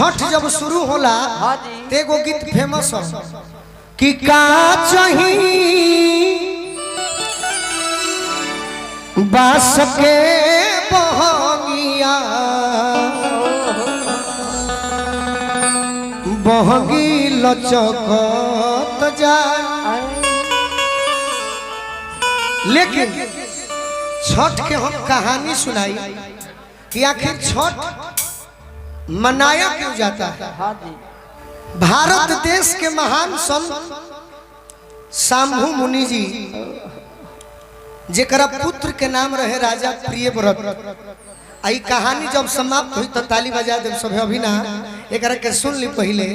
छठ जब शुरू होला हाँ जी ते एगो गीत फेमस हो कि का चाही बास के बहंगिया बहंगी लचकत जाए। लेकिन छठ के हम कहानी सुनाई कि आखिर छठ मनाया क्यों जाता है। हाँ जी भारत देश के महान संत शंभु मुनि जी जेकरा पुत्र के नाम रहे राजा प्रियव्रत। आई कहानी जब समाप्त हुई तो ताली बजा देव सब अभी ना एकरा के सुन ली। पहले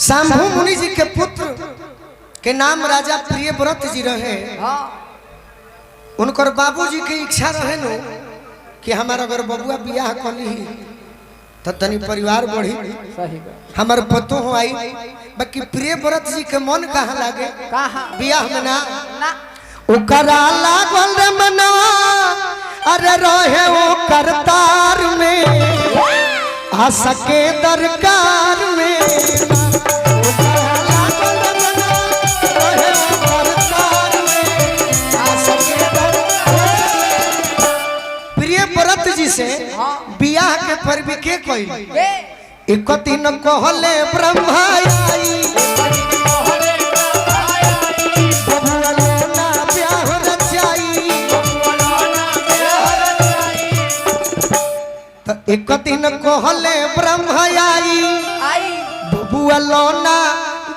शंभु मुनि जी के पुत्र के नाम राजा प्रियव्रत जी रहे। हाँ उनकर बाबूजी के इच्छा रहे नो कि हमारा अगर बबुआ बियाह कली तो तनी परिवार बढ़ी सही हमार पतो हो आई। बाकी प्रियव्रत जी के मन कहाँ लागे कहाँ बियाह में ना ना ओकरा लागल रे मनवा अरे रहे वो करतार में आ सके दरकार में ओकरा लागल रे मनवा रहे वो करतार में आ सके दरकार। प्रियव्रत जी से बियाह के पर्व के कोई एक दिन कहले ब्रह्मा आई एक दिन कहले ब्रह्मा आई बबुआ लोना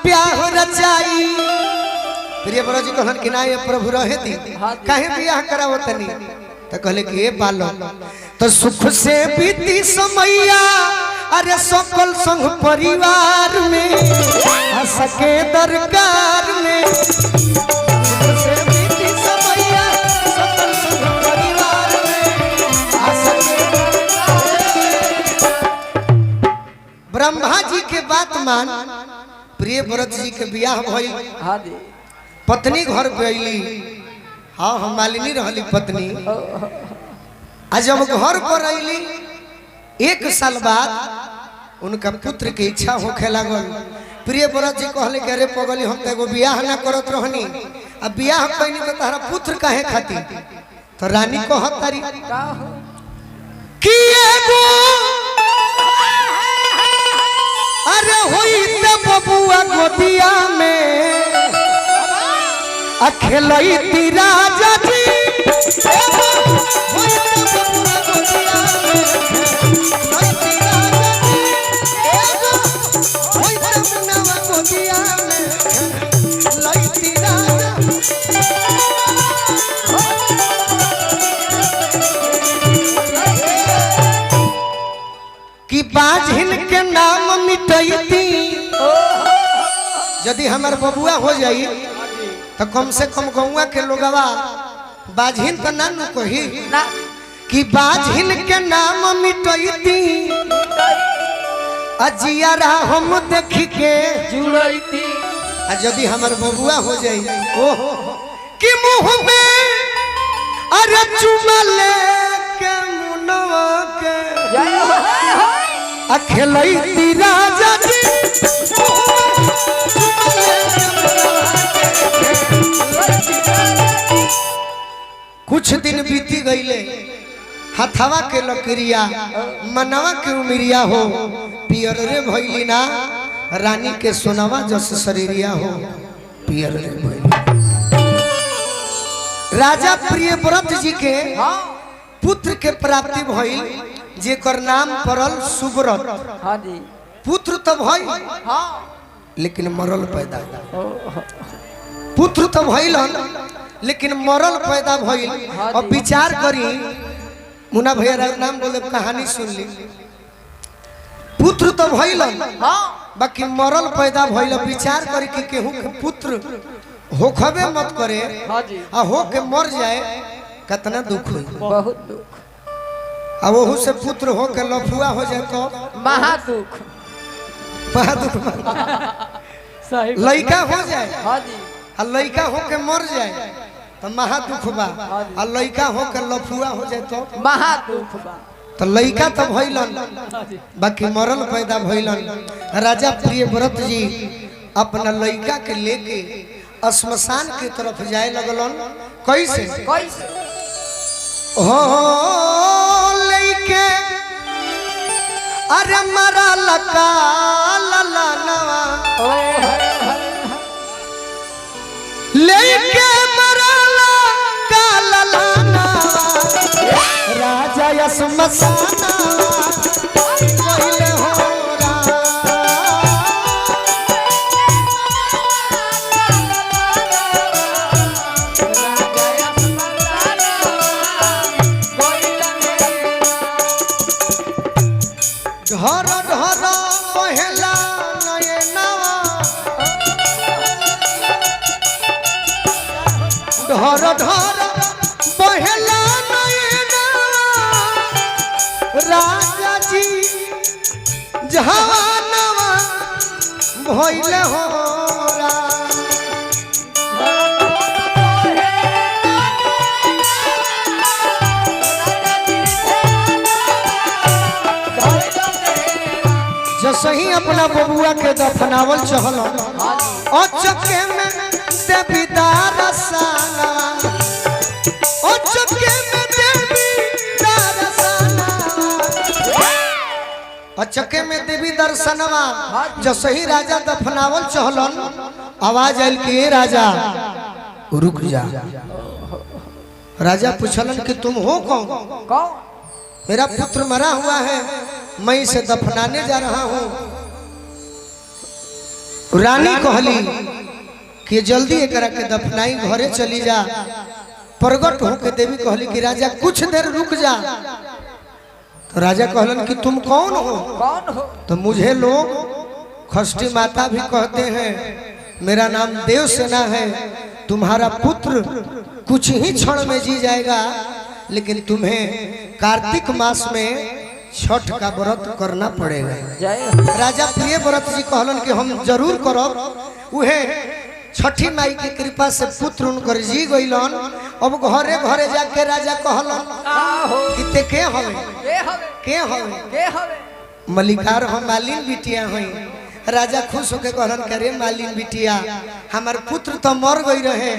ब्याह रचाई। प्रियव्रत जी कहलन कि ना ये प्रभु रहे दी काहे बियाह करावो तनी तो कहले कि ए बालक तो सुख से बीती समैया अरे सकल संग परिवार में आ सके दरकार में सुख से बीती समैया सकल संग परिवार में आ सके ब्रह्मा जी के बात मान प्रियव्रत जी के बियाह भइल। हाँ जी पत्नी घर पे अली। हाँ हम मालिनी रहली पत्नी। आज जब घर पर अली 1 साल बाद उनका पुत्र के इच्छा होखे लागल। प्रियव्रत जी कहले कि अरे पगली हम तो एगो बियाह ना करत रहनी अब बियाह कैनी तो तारा पुत्र काहे खातिर। तो रानी कहत तारी कि एगो अरे होई त बबुआ गोदिया में अखेलई ती राजा जी एगो होई त बबुआ गोदिया में अखेलई ती राजा जी एगो होई त मुनवा गोदिया में अखेलई ती राजा कि बाझिन के नाम मिटैती यदि हमार बबुआ हो जाई तो कम से कम गौवा के लोगवा बाझिन तो ना नु कही कि बाझिन के नाम मिटैती अजियारा हम देख के जुड़ैती। यदि हमार बबुआ हो जाई ओहो कि मुंह में अरे चुमा ले के मुनवा के अखेलई ती राजा जी कुछ दिन बीती गईले हथवा के लकड़िया मनवा के उमिरिया हो पियर रे भइली ना रानी के सोनवा जस शरीरिया हो पियर रे भइली। राजा प्रियव्रत जी के पुत्र के प्राप्ति भइल जेकर नाम पड़ल सुव्रत। हाँ जी पुत्र तो भइल हाँ लेकिन मरल पैदा पुत्र तो भइलन लेकिन मरल पैदा भइल। और विचार करी मुन्ना भैया नाम बोले कहानी सुन ली। पुत्र तो भइलन बाकी मरल पैदा भइल। विचार करी कि केहू के पुत्र होखबे मत करे आ हो के मर जाए कितना दुख हुई बहुत दुख। अब वहू से पुत्र हो के लफुआ हो जाए तो महादुख सही लड़का हो जाए हाँ जी आ लड़का हो के मर जाए तो महादुख बा। आ लड़का हो के लफुआ हो जाए तो महादुख बा। तो लइका तो भइलन बाकी मरल पैदा भइलन। राजा प्रियव्रत जी अपना लइका के लेके श्मशान की तरफ जाए लगलन। कैसे कैसे हो लइके अरे मरा लका ललनवा लेके मरा लका ललनवा राजा श्मशाना ढर ढर पहला नयनवा ढर ढर पहला नयनवा राजा जी जहानवा भइल हो सही अपना बबुआ के दफनावल चहल चके में देवी दारसाना चके में देवी दारसाना चके में देवी दर्शनवा जो सही राजा दफनावल चहलन आवाज आयल कि राजा रुक जा। राजा पूछलन कि तुम हो कौन? मेरा पुत्र मरा हुआ है, मैं इसे दफनाने जा रहा हूँ। रानी कहली कि जल्दी एकरा के दफनाई घरे चली जा। प्रगट होके देवी कहली कि राजा कुछ देर रुक जा। तो राजा कहलन कि तुम कौन हो? तो मुझे लोग खष्टी माता भी कहते हैं, मेरा नाम देवसेना है। तुम्हारा पुत्र कुछ ही क्षण में जी जाएगा, लेकिन तुम्हें कार्तिक मास में छठ का व्रत करना पड़ेगा। राजा प्रियव्रत जी कहलन कि हम जरूर करब। उहे छठी माई की कृपा से पुत्र उनकर जी गइलन। अब घरे घरे जाके राजा कहलन कि ते के हवे मलिकार हम मालिन बिटिया हई। राजा खुश होके कहलन करे मालिन बिटिया हमार पुत्र तो मर गई रहे,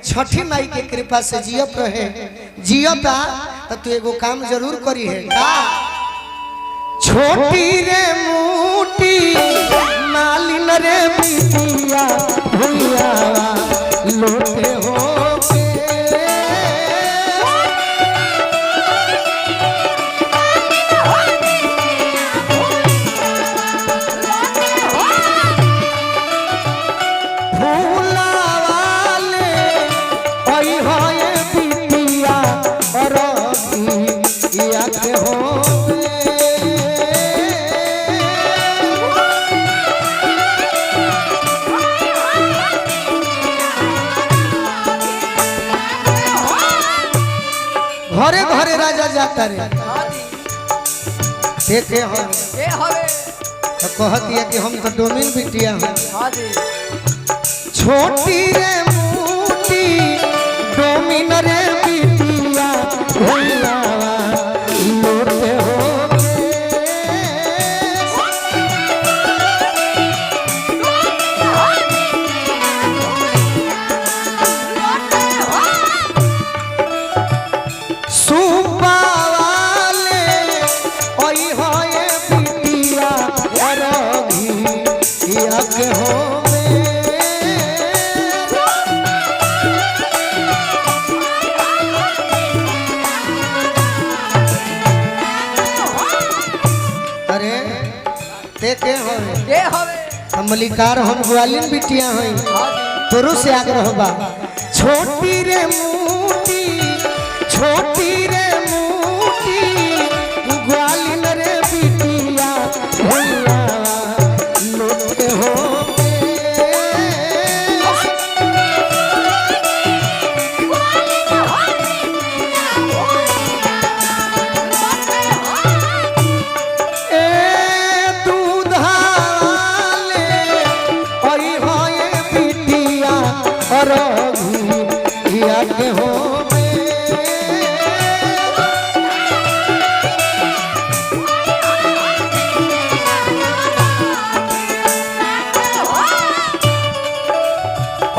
छठी माई के कृपा से जियत रहे, जियता तो तू एगो काम जरूर करी है। का? छोटी रे मोटी मालिन रे बिटिया भैया लोटे हो घरे घरे राजा जाता रे देखे हम तो कहती है कि हम तो डोमिन बिटिया हैं। छोटी रे मोटी डोमिन रे बिटिया भैया लोटे हो मलिकार हम ग्वालिन बिटिया हैं। तोरो से आग्रह बा छोटी रे मोटी ग्वालिन रे बिटिया भैया लोटे हो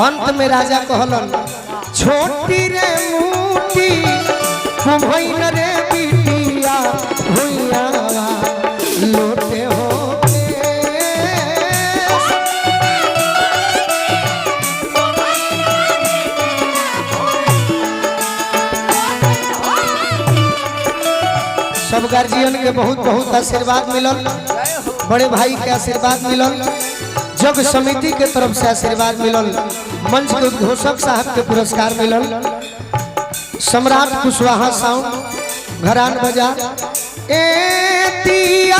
अंत में राजा कहलन छोटी रे मूटी कुम्हैन रे बिटिया भुइया लोटे हो सब गार्जियन के बहुत बहुत आशीर्वाद मिलल, बड़े भाई के आशीर्वाद मिलल, जग समिति के तरफ से आशीर्वाद मिलल, मंच के उद्घोषक साहब के पुरस्कार मिलल, सम्राट कुशवाहा साउंड घरान बाजार ए दिया